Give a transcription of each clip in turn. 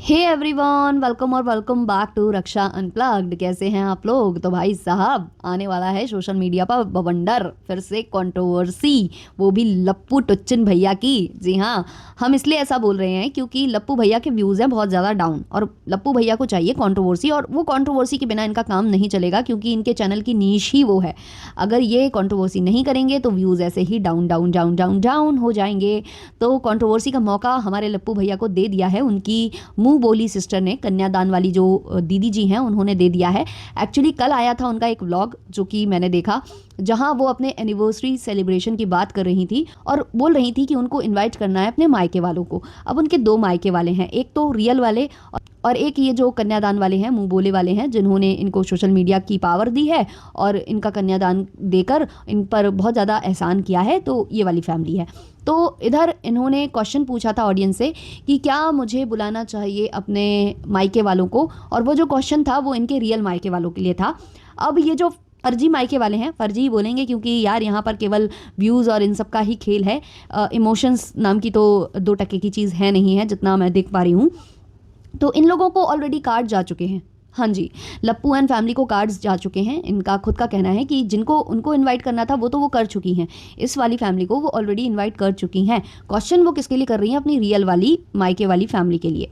हे everyone, welcome और welcome back to Raksha unplugged. कैसे हैं आप लोग? तो भाई साहब, आने वाला है सोशल मीडिया पर बवंडर, फिर से कंट्रोवर्सी, वो भी लप्पू टुच्चन भैया की। जी हाँ, हम इसलिए ऐसा बोल रहे हैं क्योंकि लप्पू भैया के व्यूज़ हैं बहुत ज़्यादा डाउन और लप्पू भैया को चाहिए कंट्रोवर्सी, और वो कंट्रोवर्सी के बिना इनका काम नहीं चलेगा क्योंकि इनके चैनल की नीश ही वो है। अगर ये कंट्रोवर्सी नहीं करेंगे तो व्यूज़ ऐसे ही down down down down down हो जाएंगे। तो कंट्रोवर्सी का मौका हमारे लप्पू भैया को दे दिया है उनकी मुंह बोली सिस्टर ने, कन्यादान वाली जो दीदी जी हैं उन्होंने दे दिया है। एक्चुअली कल आया था उनका एक व्लॉग जो कि मैंने देखा, जहां वो अपने एनिवर्सरी सेलिब्रेशन की बात कर रही थी और बोल रही थी कि उनको इनवाइट करना है अपने मायके वालों को। अब उनके दो मायके वाले हैं, एक तो रियल वाले और एक ये जो कन्यादान वाले हैं, मुंह बोले वाले हैं, जिन्होंने इनको सोशल मीडिया की पावर दी है और इनका कन्यादान देकर इन पर बहुत ज़्यादा एहसान किया है। तो ये वाली फैमिली है। तो इधर इन्होंने क्वेश्चन पूछा था ऑडियंस से कि क्या मुझे बुलाना चाहिए अपने मायके वालों को, और वो जो क्वेश्चन था वो इनके रियल मायके वालों के लिए था। अब ये जो फर्जी मायके वाले हैं, फर्जी ही बोलेंगे क्योंकि यार यहाँ पर केवल व्यूज़ और इन सब का ही खेल है। इमोशंस नाम की तो 2% की चीज़ है नहीं है, जितना मैं देख पा रही हूँ। तो इन लोगों को ऑलरेडी कार्ड जा चुके हैं। हाँ जी, लप्पू एंड फैमिली को कार्ड्स जा चुके हैं। इनका खुद का कहना है कि जिनको उनको इनवाइट करना था वो तो वो कर चुकी हैं। इस वाली फैमिली को वो ऑलरेडी इनवाइट कर चुकी हैं। क्वेश्चन वो किसके लिए कर रही हैं? अपनी रियल वाली मायके वाली फैमिली के लिए।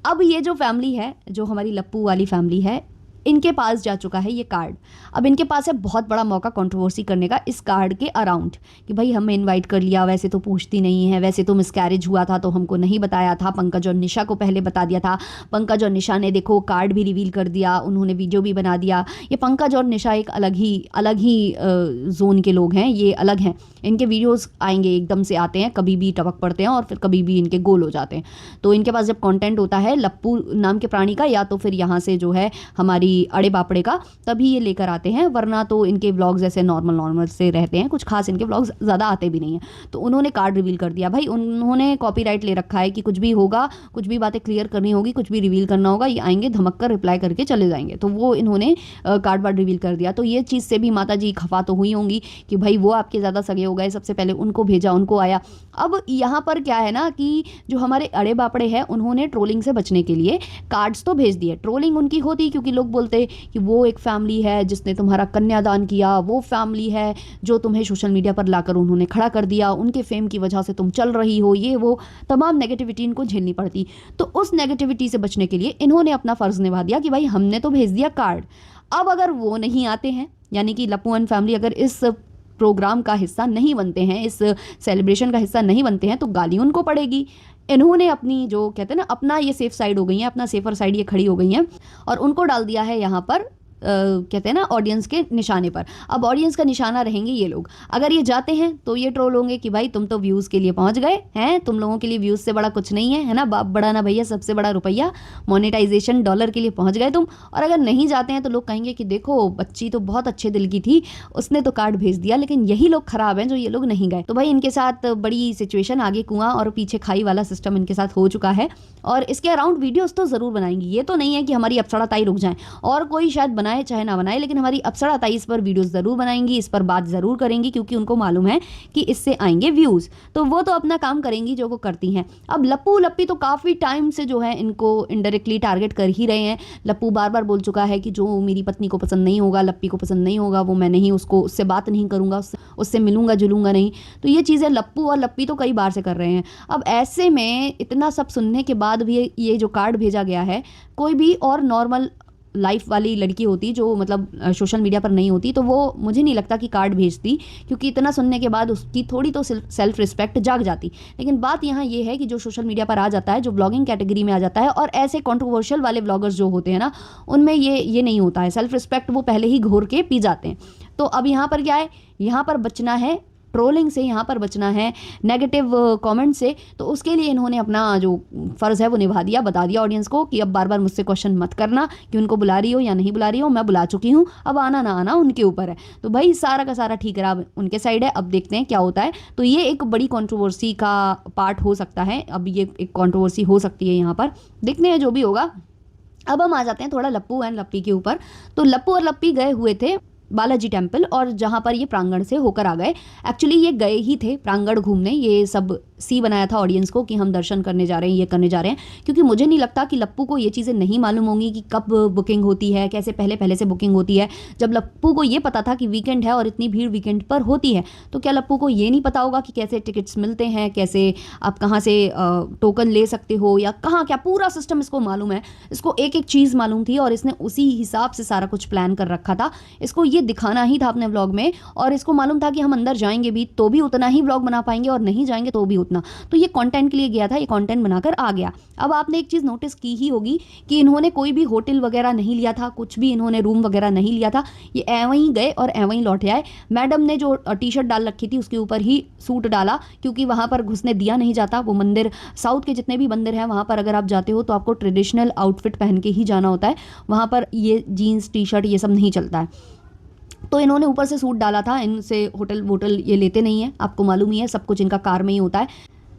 अब ये जो फैमिली है, जो हमारी लप्पू वाली फैमिली है, इनके पास जा चुका है ये कार्ड। अब इनके पास है बहुत बड़ा मौका कंट्रोवर्सी करने का इस कार्ड के अराउंड कि भाई हमें इनवाइट कर लिया, वैसे तो पूछती नहीं है, वैसे तो मिसकैरेज हुआ था तो हमको नहीं बताया था, पंकज और निशा को पहले बता दिया था। पंकज और निशा ने देखो कार्ड भी रिवील कर दिया, उन्होंने वीडियो भी बना दिया। ये पंकज और निशा एक अलग ही जोन के लोग हैं, ये अलग हैं। इनके वीडियोज़ आएंगे, एकदम से आते हैं, कभी भी टपक पड़ते हैं और फिर कभी भी इनके गोल हो जाते हैं। तो इनके पास जब कंटेंट होता है लप्पू नाम के प्राणी का, या तो फिर यहाँ से जो है हमारी अड़े बापड़े का, तभी ये लेकर आते हैं, वरना तो इनके व्लॉग्स ऐसे नॉर्मल से रहते हैं। कुछ खास इनके व्लॉग्स ज़्यादा आते भी नहीं हैं। तो उन्होंने कार्ड रिवील कर दिया। भाई उन्होंने कॉपीराइट ले रखा है कि कुछ भी होगा, कुछ भी बातें क्लियर करनी होगी, कुछ भी रिवील करना होगा, ये आएंगे धमक कर रिप्लाई करके चले जाएंगे। तो वो इन्होंने कार्ड वार्ड रिवील कर दिया। तो ये चीज़ से भी माता जी खफा तो हुई होंगी कि भाई वो आपके ज़्यादा सगे हो गए, सबसे पहले उनको भेजा, उनको आया। अब यहाँ पर क्या है ना कि जो हमारे अड़े बापड़े हैं उन्होंने ट्रोलिंग से बचने के लिए कार्ड्स तो भेज दिए। ट्रोलिंग उनकी होती क्योंकि लोग बोलते कि वो एक फैमिली है जिसने तुम्हारा कन्यादान किया, वो फैमिली है जो तुम्हें सोशल मीडिया पर लाकर उन्होंने खड़ा कर दिया, उनके फेम की वजह से तुम चल रही हो, ये वो तमाम नेगेटिविटी इनको झेलनी पड़ती। तो उस नेगेटिविटी से बचने के लिए इन्होंने अपना फ़र्ज़ निभा दिया कि भाई हमने तो भेज दिया कार्ड। अब अगर वो नहीं आते हैं, यानी कि लप्पू एंड फैमिली अगर इस प्रोग्राम का हिस्सा नहीं बनते हैं, इस सेलिब्रेशन का हिस्सा नहीं बनते हैं, तो गाली उनको पड़ेगी। इन्होंने अपनी जो कहते हैं ना, अपना ये सेफ साइड हो गई हैं, अपना सेफर साइड ये खड़ी हो गई हैं और उनको डाल दिया है यहाँ पर कहते हैं ना ऑडियंस के निशाने पर। अब ऑडियंस का निशाना रहेंगे ये लोग। अगर ये जाते हैं तो ये ट्रोल होंगे कि भाई तुम तो व्यूज़ के लिए पहुंच गए हैं, तुम लोगों के लिए व्यूज़ से बड़ा कुछ नहीं है ना, बाप बड़ा ना भैया, सबसे बड़ा रुपया, मोनेटाइजेशन डॉलर के लिए पहुंच गए तुम। और अगर नहीं जाते हैं तो लोग कहेंगे कि देखो बच्ची तो बहुत अच्छे दिल की थी, उसने तो कार्ड भेज दिया, लेकिन यही लोग खराब हैं जो ये लोग नहीं गए। तो भाई इनके साथ बड़ी सिचुएशन, आगे कुआं और पीछे खाई वाला सिस्टम इनके साथ हो चुका है। और इसके अराउंड वीडियोज़ तो ज़रूर बनाएंगी। ये तो नहीं है कि हमारी अप्सरा ताई रुक जाएँ, और कोई शायद बनाए चाहे ना बनाए, लेकिन हमारी अप्सरा ताई इस पर वीडियोस ज़रूर बनाएंगी, इस पर बात ज़रूर करेंगी क्योंकि उनको मालूम है कि इससे आएंगे व्यूज़। तो वो तो अपना काम करेंगी जो वो करती हैं। अब लप्पू लप्पी तो काफ़ी टाइम से जो है इनको इनडायरेक्टली टारगेट कर ही रहे हैं। लप्पू बार बार बोल चुका है कि जो मेरी पत्नी को पसंद नहीं होगा, लप्पी को पसंद नहीं होगा, वो मैं नहीं, उससे बात नहीं करूँगा, उससे मिलूंगा जुलूंगा नहीं। तो ये चीज़ें लप्पू और लप्पी तो कई बार से कर रहे हैं। अब ऐसे में इतना सब सुनने के बाद भी ये जो कार्ड भेजा गया है, कोई भी और नॉर्मल लाइफ वाली लड़की होती जो मतलब सोशल मीडिया पर नहीं होती तो वो मुझे नहीं लगता कि कार्ड भेजती, क्योंकि इतना सुनने के बाद उसकी थोड़ी तो सेल्फ रिस्पेक्ट जाग जाती। लेकिन बात यहाँ ये है कि जो सोशल मीडिया पर आ जाता है, जो ब्लॉगिंग कैटेगरी में आ जाता है, और ऐसे कंट्रोवर्शियल वाले ब्लॉगर्स जो होते हैं ना, उनमें ये नहीं होता है। सेल्फ रिस्पेक्ट वो पहले ही घोर के पी जाते हैं। तो अब यहाँ पर क्या है, यहाँ पर बचना है ट्रोलिंग से, यहाँ पर बचना है नेगेटिव कमेंट से। तो उसके लिए इन्होंने अपना जो फ़र्ज़ है वो निभा दिया, बता दिया ऑडियंस को कि अब बार बार मुझसे क्वेश्चन मत करना कि उनको बुला रही हो या नहीं बुला रही हो, मैं बुला चुकी हूँ, अब आना ना आना उनके ऊपर है। तो भाई सारा का सारा ठीक रहा उनके साइड है। अब देखते हैं क्या होता है। तो ये एक बड़ी कंट्रोवर्सी का पार्ट हो सकता है। अब ये एक कंट्रोवर्सी हो सकती है यहाँ पर, देखते हैं जो भी होगा। अब हम आ जाते हैं थोड़ा लप्पू एंड लप्पी के ऊपर। तो लप्पू और लप्पी गए हुए थे बालाजी टेम्पल, और जहाँ पर ये प्रांगण से होकर आ गए। एक्चुअली ये गए ही थे प्रांगण घूमने, ये सब सी बनाया था ऑडियंस को कि हम दर्शन करने जा रहे हैं, ये करने जा रहे हैं, क्योंकि मुझे नहीं लगता कि लप्पू को ये चीज़ें नहीं मालूम होंगी कि कब बुकिंग होती है, कैसे पहले से बुकिंग होती है। जब लप्पू को ये पता था कि वीकेंड है और इतनी भीड़ वीकेंड पर होती है, तो क्या लप्पू को ये नहीं पता होगा कि कैसे टिकट्स मिलते हैं, कैसे आप कहाँ से टोकन ले सकते हो या कहाँ, क्या पूरा सिस्टम इसको मालूम है। इसको एक एक चीज़ मालूम थी और इसने उसी हिसाब से सारा कुछ प्लान कर रखा था। इसको ये दिखाना ही था अपने व्लॉग में, और इसको मालूम था कि हम अंदर जाएंगे भी तो भी उतना ही व्लॉग बना पाएंगे और नहीं जाएंगे तो भी उतना। तो ये कंटेंट के लिए गया था, ये कंटेंट बनाकर आ गया। अब आपने एक चीज़ नोटिस की ही होगी कि इन्होंने कोई भी होटल वगैरह नहीं लिया था, कुछ भी इन्होंने रूम वगैरह नहीं लिया था। ये एवं ही गए और एवं ही लौट आए। मैडम ने जो टी शर्ट डाल रखी थी उसके ऊपर ही सूट डाला, क्योंकि वहाँ पर घुसने दिया नहीं जाता। वो मंदिर, साउथ के जितने भी मंदिर हैं वहाँ पर अगर आप जाते हो तो आपको ट्रेडिशनल आउटफिट पहन के ही जाना होता है। वहाँ पर ये जीन्स टी शर्ट ये सब नहीं चलता है। तो इन्होंने ऊपर से सूट डाला था। इनसे होटल वोटल ये लेते नहीं है, आपको मालूम ही है, सब कुछ इनका कार में ही होता है,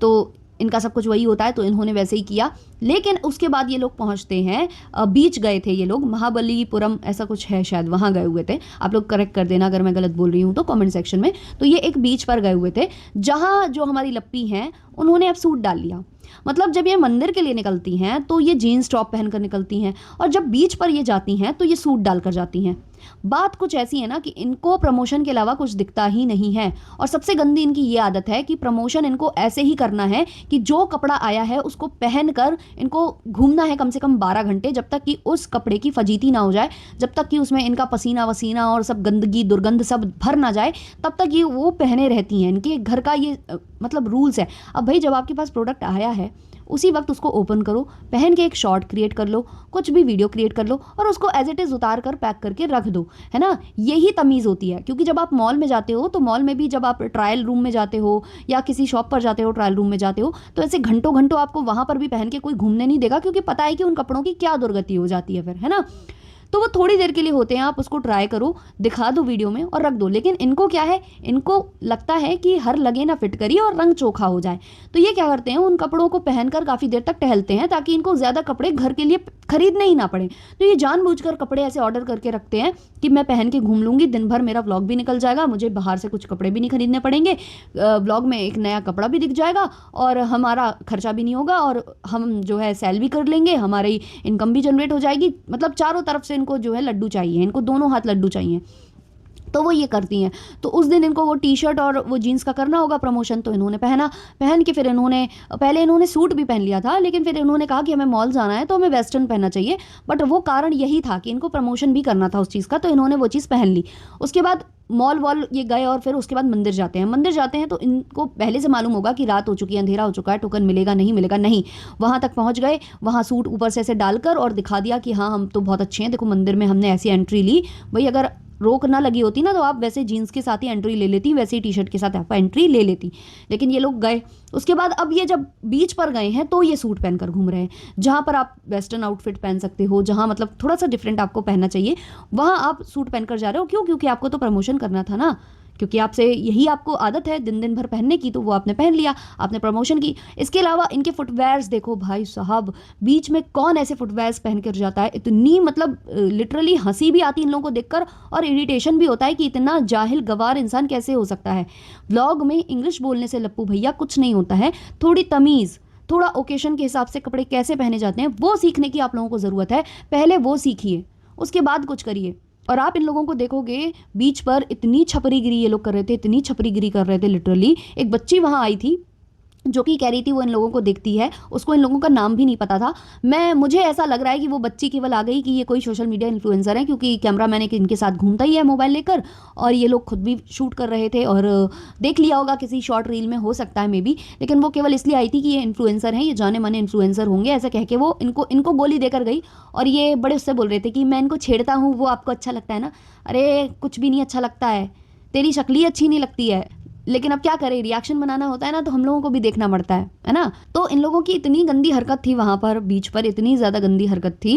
तो इनका सब कुछ वही होता है, तो इन्होंने वैसे ही किया। लेकिन उसके बाद ये लोग पहुंचते हैं, बीच गए थे ये लोग, महाबलीपुरम ऐसा कुछ है शायद, वहाँ गए हुए थे। आप लोग करेक्ट कर देना अगर मैं गलत बोल रही हूँ तो कमेंट सेक्शन में। तो ये एक बीच पर गए हुए थे जहाँ जो हमारी लप्पी हैं उन्होंने अब सूट डाल लिया। मतलब जब ये मंदिर के लिए निकलती हैं तो ये जीन्स टॉप पहन कर निकलती हैं, और जब बीच पर ये जाती हैं तो ये सूट डालकर जाती हैं। बात कुछ ऐसी है ना कि इनको प्रमोशन के अलावा कुछ दिखता ही नहीं है। और सबसे गंदी इनकी ये आदत है कि प्रमोशन इनको ऐसे ही करना है कि जो कपड़ा आया है उसको पहनकर इनको घूमना है कम से कम 12 घंटे, जब तक कि उस कपड़े की फजीती ना हो जाए, जब तक कि उसमें इनका पसीना वसीना और सब गंदगी दुर्गंध सब भर ना जाए, तब तक ये वो पहने रहती हैं। इनके घर का ये मतलब रूल्स है। अब भाई जब आपके पास प्रोडक्ट आया है उसी वक्त उसको ओपन करो, पहन के एक शॉर्ट क्रिएट कर लो, कुछ भी वीडियो क्रिएट कर लो और उसको एज इट इज़ उतार कर पैक करके रख दो, है ना। यही तमीज़ होती है। क्योंकि जब आप मॉल में जाते हो तो मॉल में भी जब आप ट्रायल रूम में जाते हो या किसी शॉप पर जाते हो, ट्रायल रूम में जाते हो, तो ऐसे घंटों घंटों आपको वहाँ पर भी पहन के कोई घूमने नहीं देगा, क्योंकि पता है कि उन कपड़ों की क्या दुर्गति हो जाती है फिर, है ना। तो वो थोड़ी देर के लिए होते हैं, आप उसको ट्राई करो, दिखा दो वीडियो में और रख दो। लेकिन इनको क्या है, इनको लगता है कि हर लगे ना फिट करिए और रंग चोखा हो जाए। तो ये क्या करते हैं, उन कपड़ों को पहनकर काफ़ी देर तक टहलते हैं ताकि इनको ज़्यादा कपड़े घर के लिए खरीदने ही ना पड़े। तो ये जानबूझकर कपड़े ऐसे ऑर्डर करके रखते हैं कि मैं पहन के घूम लूँगी, दिन भर मेरा व्लॉग भी निकल जाएगा, मुझे बाहर से कुछ कपड़े भी नहीं खरीदने पड़ेंगे, व्लॉग में एक नया कपड़ा भी दिख जाएगा और हमारा खर्चा भी नहीं होगा और हम जो है सेल भी कर लेंगे, हमारी इनकम भी जनरेट हो जाएगी। मतलब चारों तरफ से इनको जो है लड्डू चाहिए, इनको दोनों हाथ लड्डू चाहिए। तो वो ये करती हैं। तो उस दिन इनको वो टी शर्ट और वो जीन्स का करना होगा प्रमोशन, तो इन्होंने पहन के फिर पहले इन्होंने सूट भी पहन लिया था, लेकिन फिर इन्होंने कहा कि हमें मॉल जाना है तो हमें वेस्टर्न पहनना चाहिए। बट वो कारण यही था कि इनको प्रमोशन भी करना था उस चीज़ का, तो इन्होंने वो चीज़ पहन ली। उसके बाद मॉल वॉल ये गए और फिर उसके बाद मंदिर जाते हैं तो इनको पहले से मालूम होगा कि रात हो चुकी है, अंधेरा हो चुका है, टोकन मिलेगा नहीं मिलेगा, नहीं। वहाँ तक पहुँच गए, वहाँ सूट ऊपर से ऐसे डालकर और दिखा दिया कि हाँ हम तो बहुत अच्छे हैं, देखो मंदिर में हमने ऐसी एंट्री ली। भाई अगर रोक ना लगी होती ना तो आप वैसे जीन्स के साथ ही एंट्री ले लेती, वैसे ही टी शर्ट के साथ आप एंट्री ले लेती। लेकिन ये लोग गए। उसके बाद अब ये जब बीच पर गए हैं तो ये सूट पहनकर घूम रहे हैं, जहाँ पर आप वेस्टर्न आउटफिट पहन सकते हो, जहाँ मतलब थोड़ा सा डिफरेंट आपको पहनना चाहिए, वहाँ आप सूट पहनकर जा रहे हो। क्यों? क्योंकि आपको तो प्रमोशन करना था ना, क्योंकि आपसे यही आपको आदत है दिन दिन भर पहनने की, तो वो आपने पहन लिया, आपने प्रमोशन की। इसके अलावा इनके फुटवेयर्स देखो भाई साहब, बीच में कौन ऐसे फुटवेयर्स पहन कर जाता है। इतनी मतलब लिटरली हंसी भी आती है इन लोगों को देखकर और इरिटेशन भी होता है कि इतना जाहिल गवार इंसान कैसे हो सकता है। व्लॉग में इंग्लिश बोलने से लप्पू भैया कुछ नहीं होता है, थोड़ी तमीज़, थोड़ा ओकेशन के हिसाब से कपड़े कैसे पहने जाते हैं वो सीखने की आप लोगों को ज़रूरत है। पहले वो सीखिए, उसके बाद कुछ करिए। और आप इन लोगों को देखोगे बीच पर इतनी छपरीगिरी ये लोग कर रहे थे, इतनी छपरीगिरी कर रहे थे लिटरली। एक बच्ची वहाँ आई थी जो कि कह रही थी वो इन लोगों को देखती है, उसको इन लोगों का नाम भी नहीं पता था। मुझे ऐसा लग रहा है कि वो बच्ची केवल आ गई कि ये कोई सोशल मीडिया इन्फ्लुएंसर है, क्योंकि कैमरा मैन इनके साथ घूमता ही है मोबाइल लेकर, और ये लोग खुद भी शूट कर रहे थे और देख लिया होगा किसी शॉर्ट रील में, हो सकता है मे बी। लेकिन वो केवल इसलिए आई थी कि ये इन्फ्लुएंसर हैं, ये जाने माने इन्फ्लुएंसर होंगे, ऐसा कह के वो इनको गोली देकर गई। और ये बड़े उससे बोल रहे थे कि मैं इनको छेड़ता हूँ, वो आपको अच्छा लगता है ना। अरे कुछ भी नहीं अच्छा लगता है, तेरी शक्ल ही अच्छी नहीं लगती है। लेकिन अब क्या करें, रिएक्शन बनाना होता है ना, तो हम लोगों को भी देखना पड़ता है ना। तो इन लोगों की इतनी गंदी हरकत थी वहाँ पर बीच पर, इतनी ज़्यादा गंदी हरकत थी।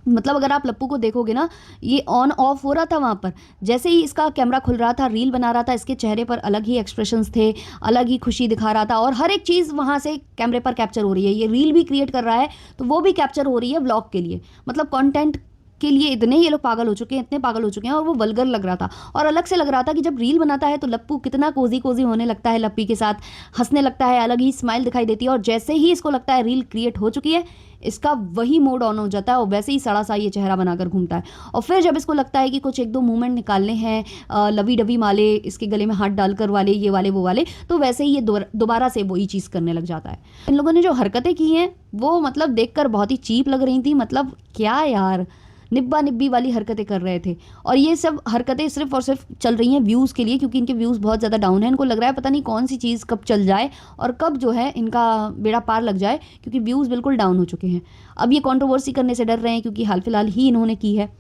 मतलब अगर आप लप्पू को देखोगे ना, ये ऑन ऑफ हो रहा था वहाँ पर। जैसे ही इसका कैमरा खुल रहा था, रील बना रहा था, इसके चेहरे पर अलग ही एक्सप्रेशंस थे, अलग ही खुशी दिखा रहा था, और हर एक चीज़ वहाँ से कैमरे पर कैप्चर हो रही है। ये रील भी क्रिएट कर रहा है तो वो भी कैप्चर हो रही है व्लॉग के लिए। मतलब कंटेंट के लिए इतने ये लोग पागल हो चुके हैं, इतने पागल हो चुके हैं। और वो वल्गर लग रहा था और अलग से लग रहा था कि जब रील बनाता है तो लप्पू कितना कोजी कोजी होने लगता है, लप्पी के साथ हंसने लगता है, अलग ही स्माइल दिखाई देती है। और जैसे ही इसको लगता है रील क्रिएट हो चुकी है, इसका वही मोड ऑन हो जाता है और वैसे ही सड़ा सा ये चेहरा बनाकर घूमता है। और फिर जब इसको लगता है कि कुछ एक दो मूवमेंट निकालने हैं, लवी डबी वाले, इसके गले में हाथ डालकर वाले, ये वाले वो वाले, तो वैसे ही ये दोबारा से वही चीज़ करने लग जाता है। इन लोगों ने जो हरकतें की हैं वो मतलब देखकर बहुत ही चीप लग रही थी। मतलब क्या यार, निब्बा निब्बी वाली हरकतें कर रहे थे। और ये सब हरकतें सिर्फ और सिर्फ चल रही हैं व्यूज़ के लिए, क्योंकि इनके व्यूज़ बहुत ज़्यादा डाउन है। इनको लग रहा है पता नहीं कौन सी चीज़ कब चल जाए और कब जो है इनका बेड़ा पार लग जाए, क्योंकि व्यूज़ बिल्कुल डाउन हो चुके हैं। अब ये कंट्रोवर्सी करने से डर रहे हैं क्योंकि हाल फिलहाल ही इन्होंने की है।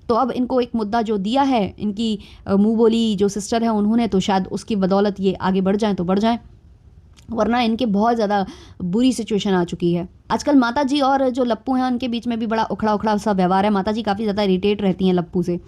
तो अब इनको एक मुद्दा जो दिया है इनकी मुँह बोली जो सिस्टर है उन्होंने, तो शायद उसकी बदौलत ये आगे बढ़ जाएँ तो बढ़ जाएँ, वरना इनके बहुत ज़्यादा बुरी सिचुएशन आ चुकी है। आजकल माता जी और जो लप्पू हैं उनके बीच में भी बड़ा उखड़ा उखड़ा सा व्यवहार है। माता जी काफ़ी ज़्यादा इरिटेट रहती हैं लप्पू से,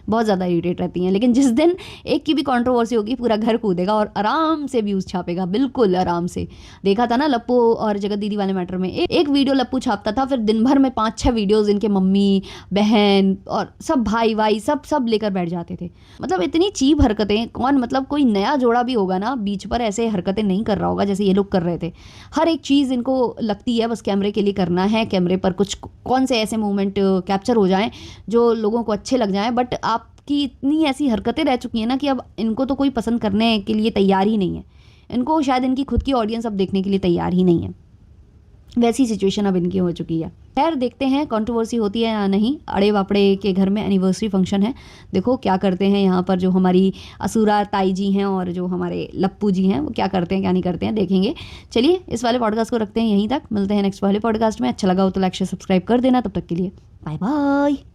बहुत ज़्यादा इरिटेट रहती हैं। लेकिन जिस दिन एक की भी कंट्रोवर्सी होगी पूरा घर कूदेगा और आराम से व्यूज़ छापेगा, बिल्कुल आराम से। देखा था ना लप्पू और जगत दीदी वाले मैटर में, एक वीडियो लप्पू छापता था, फिर दिन भर में 5-6 वीडियोज़ इनके मम्मी बहन और सब भाई भाई सब लेकर बैठ जाते थे। मतलब इतनी चीप हरकतें, कौन मतलब कोई नया जोड़ा भी होगा ना बीच पर ऐसे हरकतें नहीं कर रहा होगा जैसे ये लोग कर रहे थे। हर एक चीज़ इनको लगती है बस कैमरे के लिए करना है, कैमरे पर कुछ कौन से ऐसे मोमेंट कैप्चर हो जाएं जो लोगों को अच्छे लग जाएं। बट आपकी इतनी ऐसी हरकतें रह चुकी हैं ना कि अब इनको तो कोई पसंद करने के लिए तैयार ही नहीं है। इनको शायद इनकी खुद की ऑडियंस अब देखने के लिए तैयार ही नहीं है। वैसी सिचुएशन अब इनकी हो चुकी है। खैर देखते हैं कंट्रोवर्सी होती है या नहीं। अड़े वापड़े के घर में एनिवर्सरी फंक्शन है, देखो क्या करते हैं यहाँ पर जो हमारी असुरा ताई जी हैं और जो हमारे लप्पू जी हैं वो क्या करते हैं क्या नहीं करते हैं, देखेंगे। चलिए इस वाले पॉडकास्ट को रखते हैं यहीं तक, मिलते हैं नेक्स्ट वाले पॉडकास्ट में। अच्छा लगा हो तो लाइक शेयर सब्सक्राइब कर देना। तब तक के लिए बाय बाय।